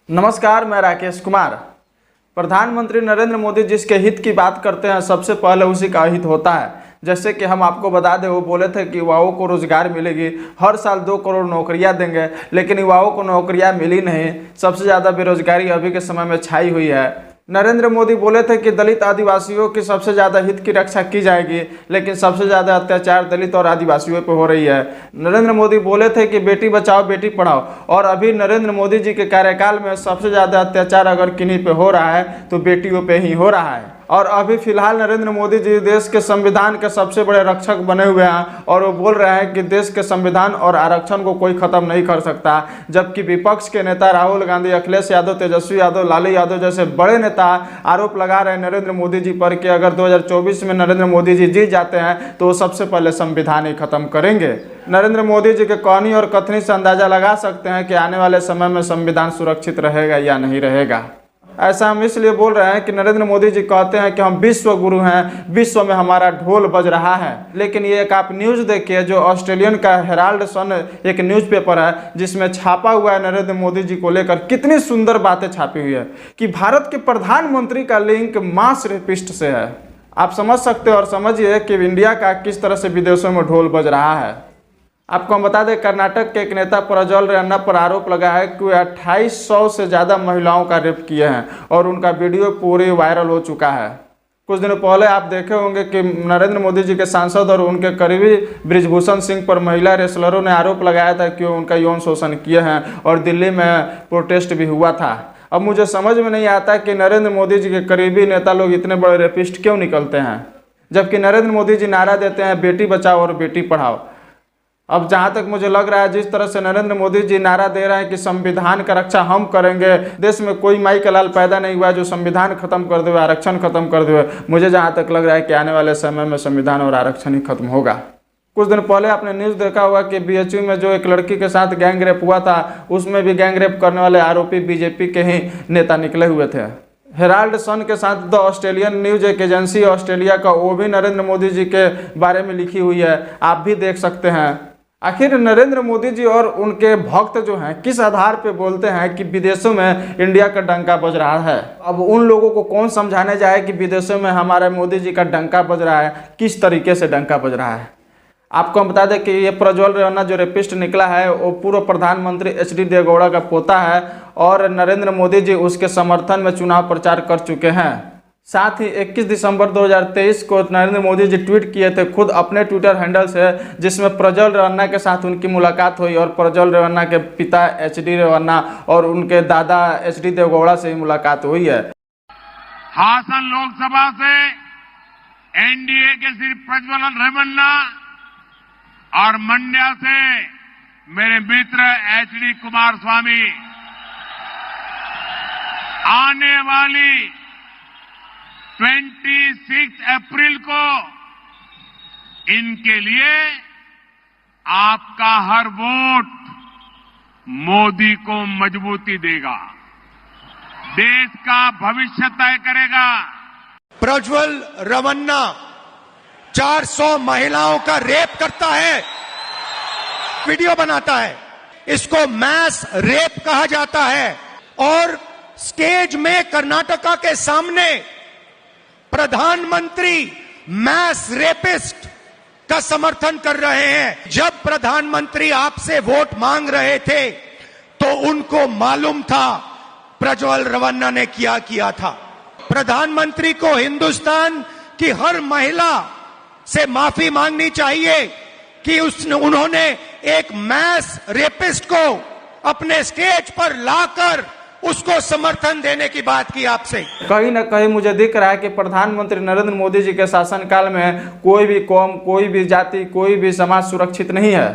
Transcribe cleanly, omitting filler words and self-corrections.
नमस्कार, मैं राकेश कुमार। प्रधानमंत्री नरेंद्र मोदी जिसके हित की बात करते हैं सबसे पहले उसी का हित होता है। जैसे कि हम आपको बता दें, वो बोले थे कि युवाओं को रोजगार मिलेगी, हर साल 2 करोड़ नौकरियां देंगे, लेकिन युवाओं को नौकरियां मिली नहीं। सबसे ज़्यादा बेरोजगारी अभी के समय में छाई हुई है। नरेंद्र मोदी बोले थे कि दलित आदिवासियों की सबसे ज़्यादा हित की रक्षा की जाएगी, लेकिन सबसे ज़्यादा अत्याचार दलित और आदिवासियों पर हो रही है। नरेंद्र मोदी बोले थे कि बेटी बचाओ बेटी पढ़ाओ, और अभी नरेंद्र मोदी जी के कार्यकाल में सबसे ज़्यादा अत्याचार अगर किन्हीं पे हो रहा है तो बेटियों पे ही हो रहा है। और अभी फिलहाल नरेंद्र मोदी जी देश के संविधान के सबसे बड़े रक्षक बने हुए हैं, और वो बोल रहे हैं कि देश के संविधान और आरक्षण को कोई खत्म नहीं कर सकता। जबकि विपक्ष के नेता राहुल गांधी, अखिलेश यादव, तेजस्वी यादव, लालू यादव जैसे बड़े नेता आरोप लगा रहे हैं नरेंद्र मोदी जी पर कि अगर 2024 में नरेंद्र मोदी जी जीत जाते हैं तो वो सबसे पहले संविधान ही खत्म करेंगे। नरेंद्र मोदी जी के कहनी और कथनी से अंदाजा लगा सकते हैं कि आने वाले समय में संविधान सुरक्षित रहेगा या नहीं रहेगा। ऐसा हम इसलिए बोल रहे हैं कि नरेंद्र मोदी जी कहते हैं कि हम विश्व गुरु हैं, विश्व में हमारा ढोल बज रहा है। लेकिन ये एक आप न्यूज़ देखिए, जो ऑस्ट्रेलियन का हेराल्ड सन एक न्यूज़पेपर है, जिसमें छापा हुआ है नरेंद्र मोदी जी को लेकर कितनी सुंदर बातें छापी हुई है कि भारत के प्रधानमंत्री का लिंक मास रेपिस्ट से है। आप समझ सकते हो और समझिए कि इंडिया का किस तरह से विदेशों में ढोल बज रहा है। आपको हम बता दें, कर्नाटक के एक नेता प्रज्वल रेवन्ना पर आरोप लगा है कि वे 2800 से ज़्यादा महिलाओं का रेप किए हैं, और उनका वीडियो पूरी वायरल हो चुका है। कुछ दिनों पहले आप देखे होंगे कि नरेंद्र मोदी जी के सांसद और उनके करीबी बृजभूषण सिंह पर महिला रेसलरों ने आरोप लगाया था कि उनका यौन शोषण किए हैं, और दिल्ली में प्रोटेस्ट भी हुआ था। अब मुझे समझ में नहीं आता कि नरेंद्र मोदी जी के करीबी नेता लोग इतने बड़े रेपिस्ट क्यों निकलते हैं, जबकि नरेंद्र मोदी जी नारा देते हैं बेटी बचाओ और बेटी पढ़ाओ। अब जहाँ तक मुझे लग रहा है, जिस तरह से नरेंद्र मोदी जी नारा दे रहे हैं कि संविधान का रक्षा हम करेंगे, देश में कोई माई का लाल पैदा नहीं हुआ जो संविधान खत्म कर दे, आरक्षण खत्म कर दे। मुझे जहाँ तक लग रहा है कि आने वाले समय में संविधान और आरक्षण ही खत्म होगा। कुछ दिन पहले आपने न्यूज़ देखा होगा कि बीएचयू में जो एक लड़की के साथ गैंग रेप हुआ था, उसमें भी गैंग रेप करने वाले आरोपी बीजेपी के ही नेता निकले हुए थे। हेराल्ड सन के साथ द ऑस्ट्रेलियन न्यूज एक एजेंसी ऑस्ट्रेलिया का, वो भी नरेंद्र मोदी जी के बारे में लिखी हुई है, आप भी देख सकते हैं। आखिर नरेंद्र मोदी जी और उनके भक्त जो हैं किस आधार पे बोलते हैं कि विदेशों में इंडिया का डंका बज रहा है। अब उन लोगों को कौन समझाने जाए कि विदेशों में हमारे मोदी जी का डंका बज रहा है, किस तरीके से डंका बज रहा है। आपको हम बता दें कि ये प्रज्वल रेवन्ना जो रेपिस्ट निकला है, वो पूर्व प्रधानमंत्री एचडी देवगौड़ा का पोता है, और नरेंद्र मोदी जी उसके समर्थन में चुनाव प्रचार कर चुके हैं। साथ ही 21 दिसंबर 2023 को नरेंद्र मोदी जी ट्वीट किए थे खुद अपने ट्विटर हैंडल से, जिसमें प्रज्वल रेवन्ना के साथ उनकी मुलाकात हुई, और प्रज्वल रेवन्ना के पिता एचडी रेवन्ना और उनके दादा एचडी देवगौड़ा से ही मुलाकात हुई है। हासन लोकसभा से एनडीए के श्री प्रज्वल रेवन्ना और मंड्या से मेरे मित्र एचडी कुमारस्वामी आने वाली 26 अप्रैल को इनके लिए आपका हर वोट मोदी को मजबूती देगा, देश का भविष्य तय करेगा। प्रज्वल रेवन्ना 400 महिलाओं का रेप करता है, वीडियो बनाता है, इसको मैस रेप कहा जाता है, और स्टेज में कर्नाटका के सामने प्रधानमंत्री मैस रेपिस्ट का समर्थन कर रहे हैं। जब प्रधानमंत्री आपसे वोट मांग रहे थे तो उनको मालूम था प्रज्वल रेवन्ना ने क्या किया था। प्रधानमंत्री को हिंदुस्तान की हर महिला से माफी मांगनी चाहिए कि उन्होंने एक मैस रेपिस्ट को अपने स्टेज पर लाकर उसको समर्थन देने की बात की आपसे। कहीं ना कहीं मुझे दिख रहा है कि प्रधानमंत्री नरेंद्र मोदी जी के शासनकाल में कोई भी कौम, कोई भी जाति, कोई भी समाज सुरक्षित नहीं है।